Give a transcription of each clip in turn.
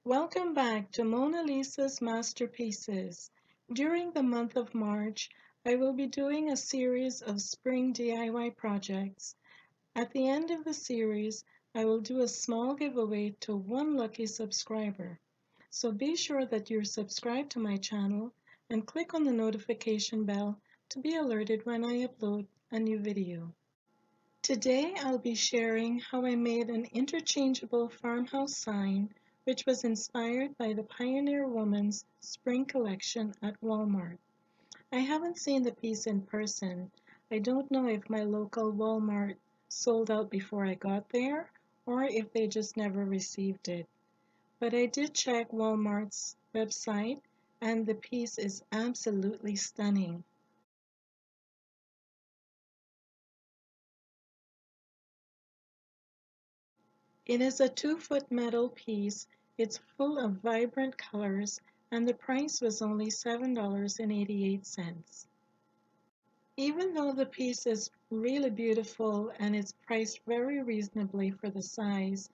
Welcome back to Mona Lisa's Masterpieces. During the month of March, I will be doing a series of spring DIY projects. At the end of the series, I will do a small giveaway to one lucky subscriber. So be sure that you're subscribed to my channel and click on the notification bell to be alerted when I upload a new video. Today I'll be sharing how I made an interchangeable farmhouse sign which was inspired by the Pioneer Woman's spring collection at Walmart. I haven't seen the piece in person. I don't know if my local Walmart sold out before I got there or if they just never received it. But I did check Walmart's website and the piece is absolutely stunning. It is a 2-foot metal piece, it's full of vibrant colors, and the price was only $7.88. Even though the piece is really beautiful and it's priced very reasonably for the size,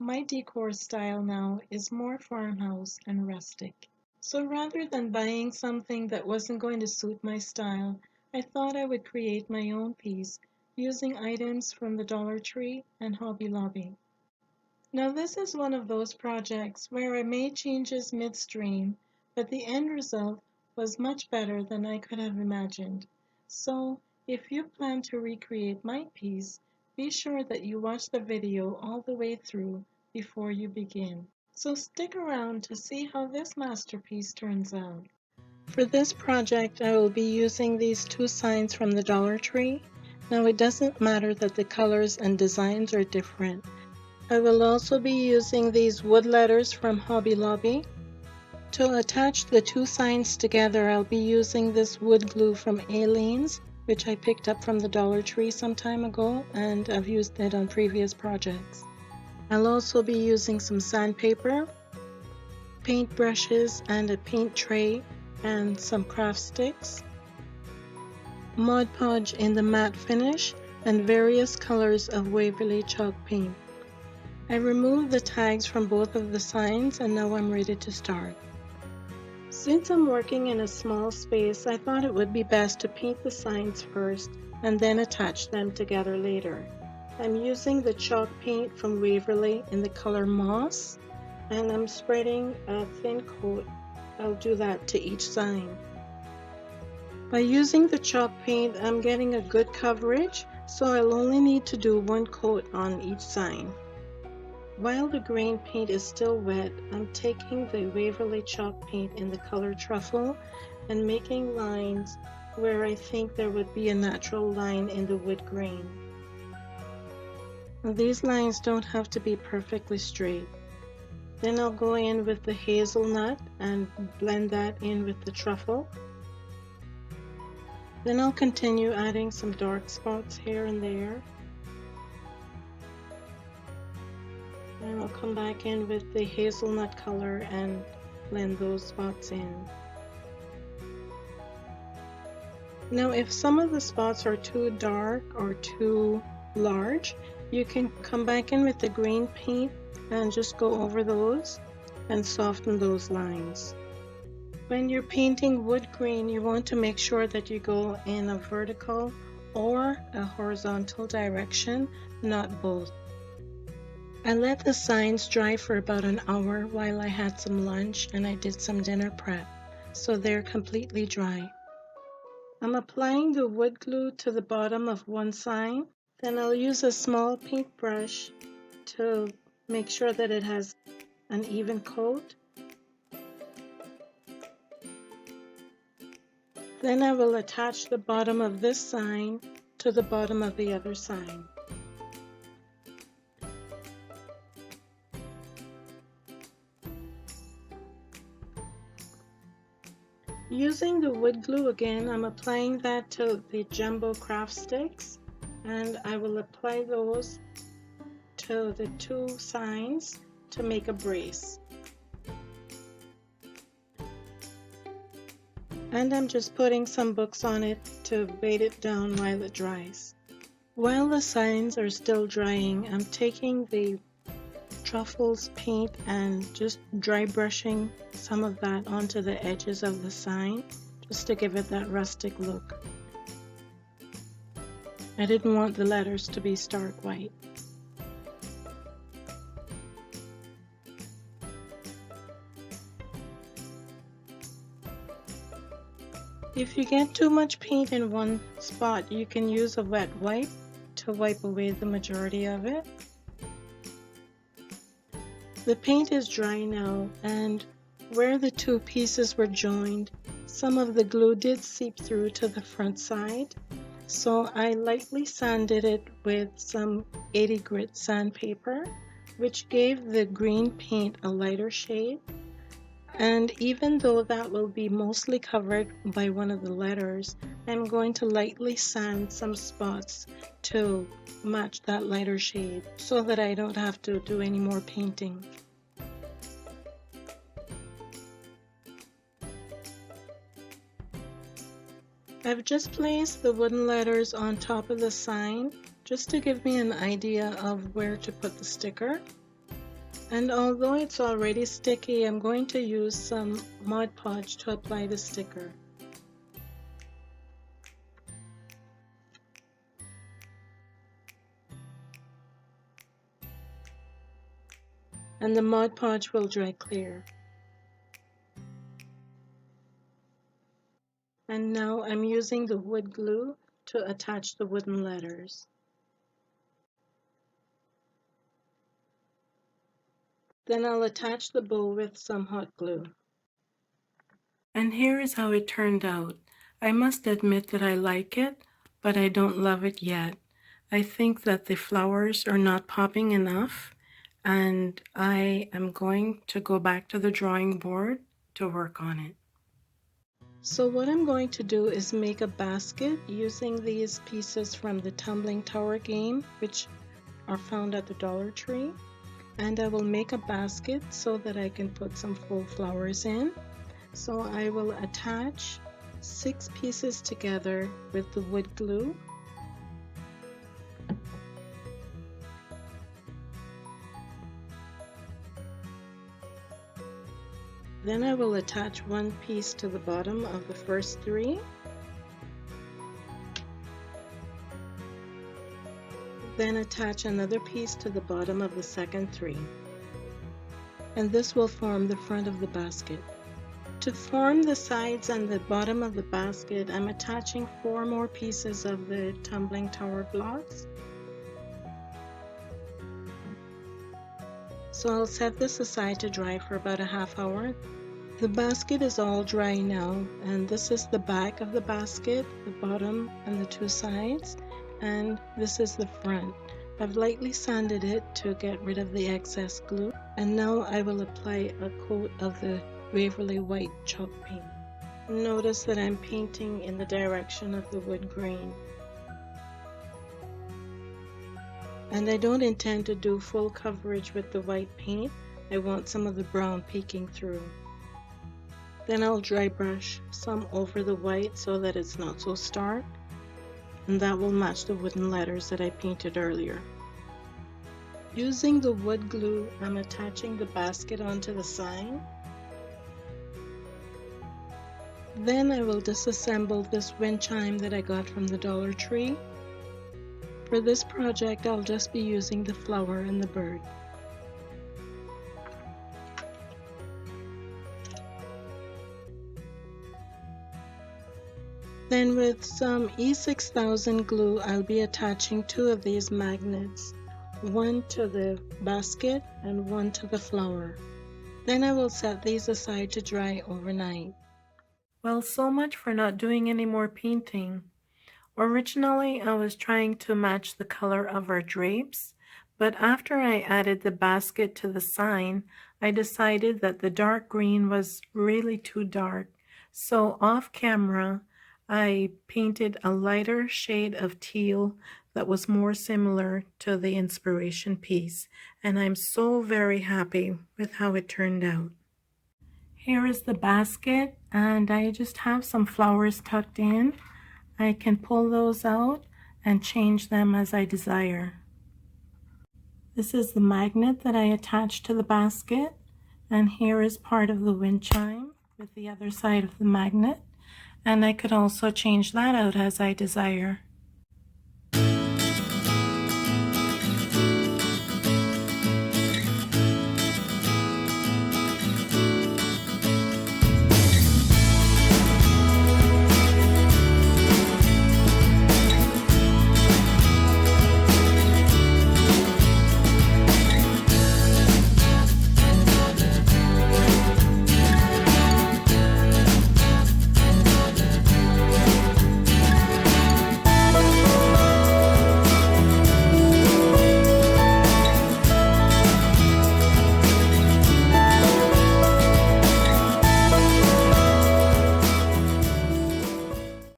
my decor style now is more farmhouse and rustic. So rather than buying something that wasn't going to suit my style, I thought I would create my own piece using items from the Dollar Tree and Hobby Lobby. Now this is one of those projects where I made changes midstream, but the end result was much better than I could have imagined. So if you plan to recreate my piece, be sure that you watch the video all the way through before you begin. So stick around to see how this masterpiece turns out. For this project, I will be using these two signs from the Dollar Tree. Now it doesn't matter that the colors and designs are different. I will also be using these wood letters from Hobby Lobby. To attach the two signs together, I'll be using this wood glue from Aleene's, which I picked up from the Dollar Tree some time ago, and I've used it on previous projects. I'll also be using some sandpaper, paint brushes, and a paint tray, and some craft sticks, Mod Podge in the matte finish, and various colors of Waverly chalk paint. I removed the tags from both of the signs and now I'm ready to start. Since I'm working in a small space, I thought it would be best to paint the signs first and then attach them together later. I'm using the chalk paint from Waverly in the color Moss and I'm spreading a thin coat. I'll do that to each sign. By using the chalk paint, I'm getting a good coverage, so I'll only need to do one coat on each sign. While the grain paint is still wet, I'm taking the Waverly chalk paint in the color Truffle and making lines where I think there would be a natural line in the wood grain. Now, these lines don't have to be perfectly straight. Then I'll go in with the hazelnut and blend that in with the truffle. Then I'll continue adding some dark spots here and there. And I'll come back in with the hazelnut color and blend those spots in. Now if some of the spots are too dark or too large, you can come back in with the green paint and just go over those and soften those lines. When you're painting wood grain, you want to make sure that you go in a vertical or a horizontal direction, not both. I let the signs dry for about an hour while I had some lunch and I did some dinner prep, so they're completely dry. I'm applying the wood glue to the bottom of one sign, then I'll use a small paintbrush to make sure that it has an even coat. Then I will attach the bottom of this sign to the bottom of the other sign. Using the wood glue again, I'm applying that to the jumbo craft sticks and I will apply those to the two signs to make a brace. And I'm just putting some books on it to weight it down while it dries. While the signs are still drying, I'm taking the Truffles paint and just dry brushing some of that onto the edges of the sign just to give it that rustic look. I didn't want the letters to be stark white. If you get too much paint in one spot, you can use a wet wipe to wipe away the majority of it. The paint is dry now, and where the two pieces were joined, some of the glue did seep through to the front side, so I lightly sanded it with some 80 grit sandpaper, which gave the green paint a lighter shade. And even though that will be mostly covered by one of the letters, I'm going to lightly sand some spots to match that lighter shade so that I don't have to do any more painting. I've just placed the wooden letters on top of the sign just to give me an idea of where to put the sticker. And although it's already sticky, I'm going to use some Mod Podge to apply the sticker. And the Mod Podge will dry clear. And now I'm using the wood glue to attach the wooden letters. Then I'll attach the bow with some hot glue. And here is how it turned out. I must admit that I like it, but I don't love it yet. I think that the flowers are not popping enough, and I am going to go back to the drawing board to work on it. So what I'm going to do is make a basket using these pieces from the Tumbling Tower game, which are found at the Dollar Tree. And I will make a basket so that I can put some faux flowers in. So I will attach 6 pieces together with the wood glue. Then I will attach 1 piece to the bottom of the first 3. Then attach another piece to the bottom of the second 3. And this will form the front of the basket. To form the sides and the bottom of the basket, I'm attaching 4 more pieces of the Tumbling Tower blocks. So I'll set this aside to dry for about a half hour. The basket is all dry now, and this is the back of the basket, the bottom and the 2 sides, and this is the front. I've lightly sanded it to get rid of the excess glue, and now I will apply a coat of the Waverly white chalk paint. Notice that I'm painting in the direction of the wood grain. And I don't intend to do full coverage with the white paint. I want some of the brown peeking through. Then I'll dry brush some over the white so that it's not so stark, and that will match the wooden letters that I painted earlier. Using the wood glue, I'm attaching the basket onto the sign. Then I will disassemble this wind chime that I got from the Dollar Tree. For this project, I'll just be using the flower and the bird. Then with some E6000 glue, I'll be attaching 2 of these magnets, one to the basket and one to the flower. Then I will set these aside to dry overnight. Well, so much for not doing any more painting. Originally, I was trying to match the color of our drapes, but after I added the basket to the sign, I decided that the dark green was really too dark. So off camera, I painted a lighter shade of teal that was more similar to the inspiration piece, and I'm so very happy with how it turned out. Here is the basket, and I just have some flowers tucked in. I can pull those out and change them as I desire. This is the magnet that I attached to the basket, and here is part of the wind chime with the other side of the magnet, and I could also change that out as I desire.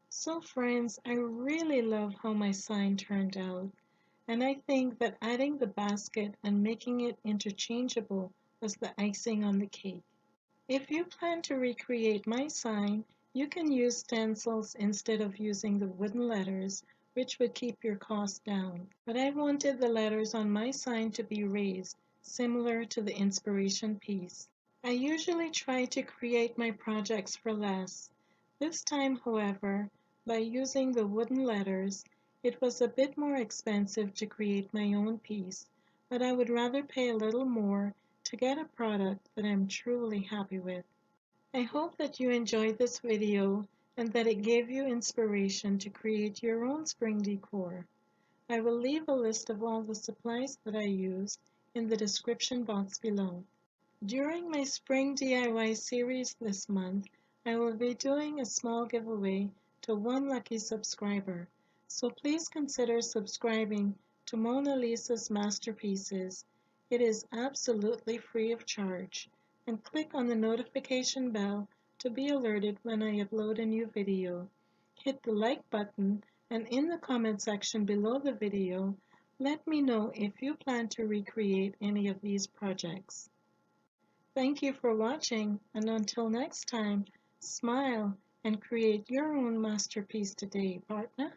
So friends, I really love how my sign turned out, and I think that adding the basket and making it interchangeable was the icing on the cake. If you plan to recreate my sign, you can use stencils instead of using the wooden letters, which would keep your cost down. But I wanted the letters on my sign to be raised, similar to the inspiration piece. I usually try to create my projects for less. This time, however, by using the wooden letters, it was a bit more expensive to create my own piece, but I would rather pay a little more to get a product that I'm truly happy with. I hope that you enjoyed this video and that it gave you inspiration to create your own spring decor. I will leave a list of all the supplies that I used in the description box below. During my spring DIY series this month, I will be doing a small giveaway to one lucky subscriber, so please consider subscribing to Mona Lisa's Masterpieces. It is absolutely free of charge, and click on the notification bell to be alerted when I upload a new video. Hit the like button, and in the comment section below the video, let me know if you plan to recreate any of these projects. Thank you for watching, and until next time, smile and create your own masterpiece today, partner.